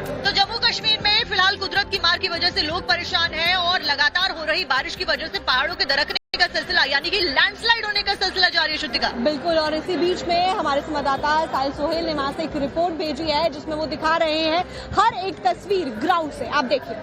तो जम्मू कश्मीर में फिलहाल कुदरत की मार की वजह से लोग परेशान हैं और लगातार हो रही बारिश की वजह से पहाड़ों के दरकने का सिलसिला यानी कि लैंडस्लाइड होने का सिलसिला जारी है। शुद्धिका बिल्कुल, और इसी बीच में हमारे संवाददाता साहिल सोहेल ने वहां से एक रिपोर्ट भेजी है जिसमें वो दिखा रहे हैं हर एक तस्वीर ग्राउंड से। आप देखिए,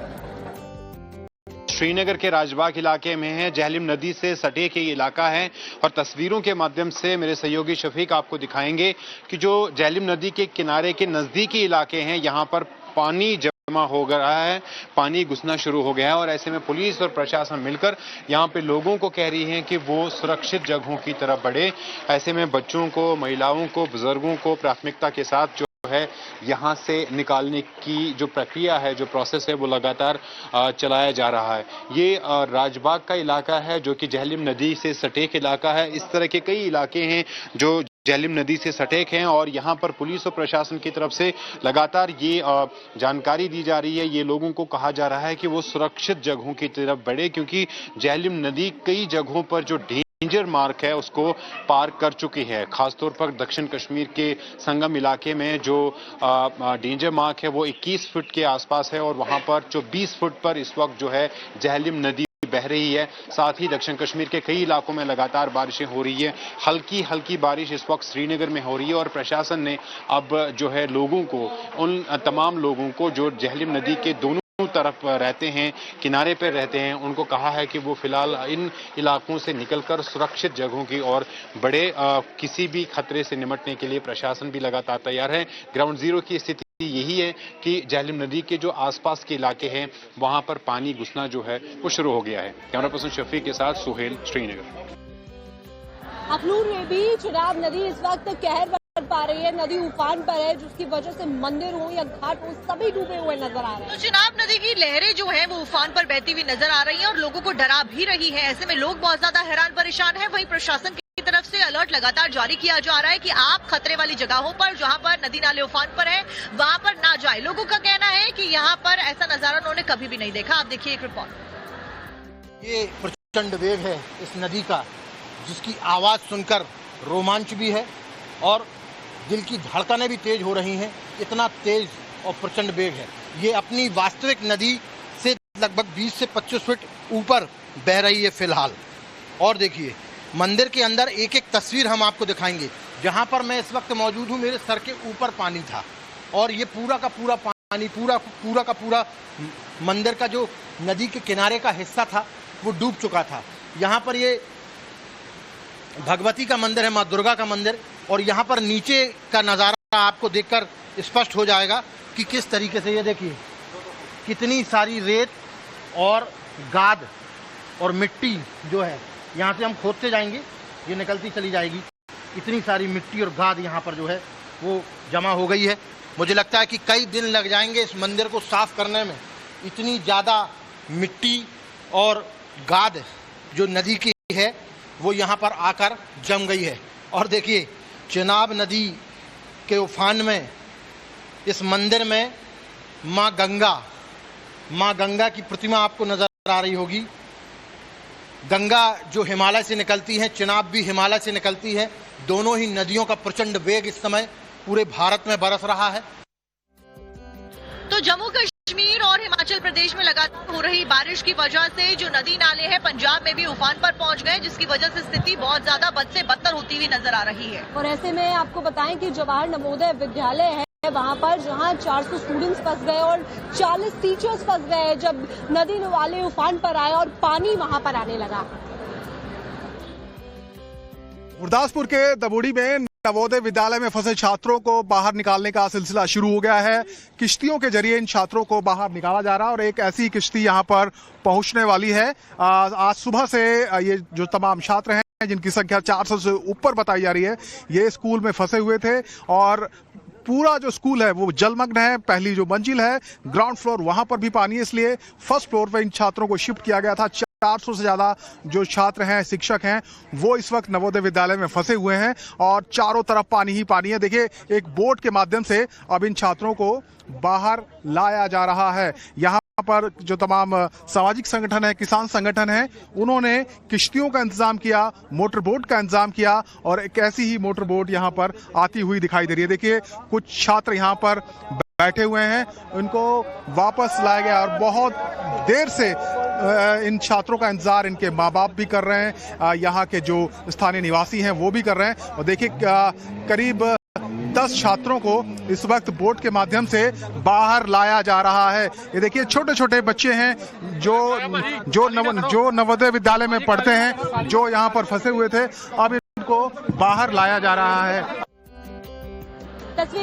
श्रीनगर के राजबाग इलाके में है, झेलम नदी से सटे के ये इलाका है और तस्वीरों के माध्यम से मेरे सहयोगी शफीक आपको दिखाएंगे कि जो झेलम नदी के किनारे के नजदीकी इलाके हैं यहाँ पर पानी जमा हो गया है, पानी घुसना शुरू हो गया है और ऐसे में पुलिस और प्रशासन मिलकर यहाँ पे लोगों को कह रही है कि वो सुरक्षित जगहों की तरफ बढ़े। ऐसे में बच्चों को, महिलाओं को, बुजुर्गों को प्राथमिकता के साथ जो है यहाँ से निकालने की जो प्रक्रिया है, जो प्रोसेस है, वो लगातार चलाया जा रहा है। ये राजबाग का इलाका है जो कि झेलम नदी से सटेक इलाका है। इस तरह के कई इलाके हैं जो झेलम नदी से सटेक हैं और यहाँ पर पुलिस और प्रशासन की तरफ से लगातार ये जानकारी दी जा रही है, ये लोगों को कहा जा रहा है कि वो सुरक्षित जगहों की तरफ बढ़े क्योंकि झेलम नदी कई जगहों पर जो डेंजर मार्क है उसको पार कर चुकी है। खासतौर पर दक्षिण कश्मीर के संगम इलाके में जो डेंजर मार्क है वो 21 फुट के आसपास है और वहां पर जो 20 फुट पर इस वक्त जो है झेलम नदी बह रही है। साथ ही दक्षिण कश्मीर के कई इलाकों में लगातार बारिशें हो रही है। हल्की हल्की बारिश इस वक्त श्रीनगर में हो रही है और प्रशासन ने अब जो है लोगों को, उन तमाम लोगों को जो झेलम नदी के दोनों तरफ रहते हैं, किनारे पर रहते हैं, उनको कहा है कि वो फिलहाल इन इलाकों से निकलकर सुरक्षित जगहों की ओर बढ़े। किसी भी खतरे से निपटने के लिए प्रशासन भी लगातार तैयार है। ग्राउंड जीरो की स्थिति यही है कि झेलम नदी के जो आसपास के इलाके हैं वहां पर पानी घुसना जो है वो शुरू हो गया है। कैमरा पर्सन शफीक के साथ सुहेल, श्रीनगर। अखनूर में भी चिनाब नदी इस वक्त कहर बरत पा रही है। नदी उफान पर है जिसकी वजह से मंदिर हो या घाट हो सभी डूबे हुए नजर आ रहे हैं। तो चिनाब नदी की लहरें जो है वो उफान पर बहती हुई नजर आ रही है और लोगों को डरा भी रही है। ऐसे में लोग बहुत ज्यादा हैरान परेशान है। वहीं प्रशासन की तरफ से अलर्ट लगातार जारी किया जा रहा है कि आप खतरे वाली जगहों पर, जहां पर नदी नाले उफान पर है, वहां पर ना जाए। लोगों का कहना है कि यहाँ पर ऐसा नजारा उन्होंने कभी भी नहीं देखा। आप देखिए एक रिपोर्ट। ये प्रचंड वेग है इस नदी का, जिसकी आवाज सुनकर रोमांच भी है और दिल की धड़कनें भी तेज हो रही हैं। इतना तेज और प्रचंड वेग है। ये अपनी वास्तविक नदी से लगभग 20 से 25 फुट ऊपर बह रही है फिलहाल। और देखिए, मंदिर के अंदर एक एक तस्वीर हम आपको दिखाएंगे। जहां पर मैं इस वक्त मौजूद हूं, मेरे सर के ऊपर पानी था और ये पूरा का पूरा पानी, पूरा का पूरा मंदिर का जो नदी के किनारे का हिस्सा था वो डूब चुका था। यहाँ पर ये भगवती का मंदिर है, माँ दुर्गा का मंदिर, और यहाँ पर नीचे का नज़ारा आपको देखकर स्पष्ट हो जाएगा कि किस तरीके से, ये देखिए कितनी सारी रेत और गाद और मिट्टी जो है, यहाँ से हम खोदते जाएंगे, ये निकलती चली जाएगी। इतनी सारी मिट्टी और गाद यहाँ पर जो है वो जमा हो गई है। मुझे लगता है कि कई दिन लग जाएंगे इस मंदिर को साफ करने में। इतनी ज़्यादा मिट्टी और गाद जो नदी की है वो यहाँ पर आकर जम गई है। और देखिए, चिनाब नदी के उफान में इस मंदिर में माँ गंगा की प्रतिमा आपको नजर आ रही होगी। गंगा जो हिमालय से निकलती है, चिनाब भी हिमालय से निकलती है। दोनों ही नदियों का प्रचंड वेग इस समय पूरे भारत में बरस रहा है। तो जम्मू कश्मीर और हिमाचल प्रदेश में लगातार हो रही बारिश की वजह से जो नदी नाले हैं पंजाब में भी उफान पर पहुंच गए, जिसकी वजह से स्थिति बहुत ज्यादा बद से बदतर होती हुई नजर आ रही है। और ऐसे में आपको बताएं कि जवाहर नवोदय विद्यालय है वहां पर, जहां 400 स्टूडेंट्स फंस गए और 40 टीचर्स फंस गए जब नदी वाले उफान पर आए और पानी वहां पर आने लगा। गुरदासपुर के दबोड़ी में नवोदय विद्यालय में फंसे छात्रों को बाहर निकालने का सिलसिला शुरू हो गया है। किश्तियों के जरिए इन छात्रों को बाहर निकाला जा रहा है और एक ऐसी किश्ती यहां पर पहुंचने वाली है। आज सुबह से ये जो तमाम छात्र हैं जिनकी संख्या 400 से ऊपर बताई जा रही है, ये स्कूल में फंसे हुए थे और पूरा जो स्कूल है वो जलमग्न है। पहली जो मंजिल है, ग्राउंड फ्लोर, वहां पर भी पानी है, इसलिए फर्स्ट फ्लोर पे इन छात्रों को शिफ्ट किया गया था। 400 से ज्यादा जो छात्र हैं, शिक्षक हैं, वो इस वक्त नवोदय विद्यालय में फंसे हुए हैं और चारों तरफ पानी ही पानी है। देखिए, एक बोट के माध्यम से अब इन छात्रों को बाहर लाया जा रहा है। यहाँ पर जो तमाम सामाजिक संगठन है, किसान संगठन है, उन्होंने किश्तियों का इंतजाम किया, मोटर बोट का इंतजाम किया और एक ऐसी ही मोटर बोट यहाँ पर आती हुई दिखाई दे रही है। देखिए, कुछ छात्र यहाँ पर बैठे हुए हैं उनको वापस लाया गया और बहुत देर से इन छात्रों का इंतजार इनके माँ बाप भी कर रहे हैं, यहाँ के जो स्थानीय निवासी हैं वो भी कर रहे हैं। और देखिए करीब 10 छात्रों को इस वक्त बोट के माध्यम से बाहर लाया जा रहा है। ये देखिए छोटे छोटे बच्चे हैं जो नवोदय विद्यालय में पढ़ते हैं, जो यहाँ पर फंसे हुए थे, अब इनको बाहर लाया जा रहा है। तस्वीर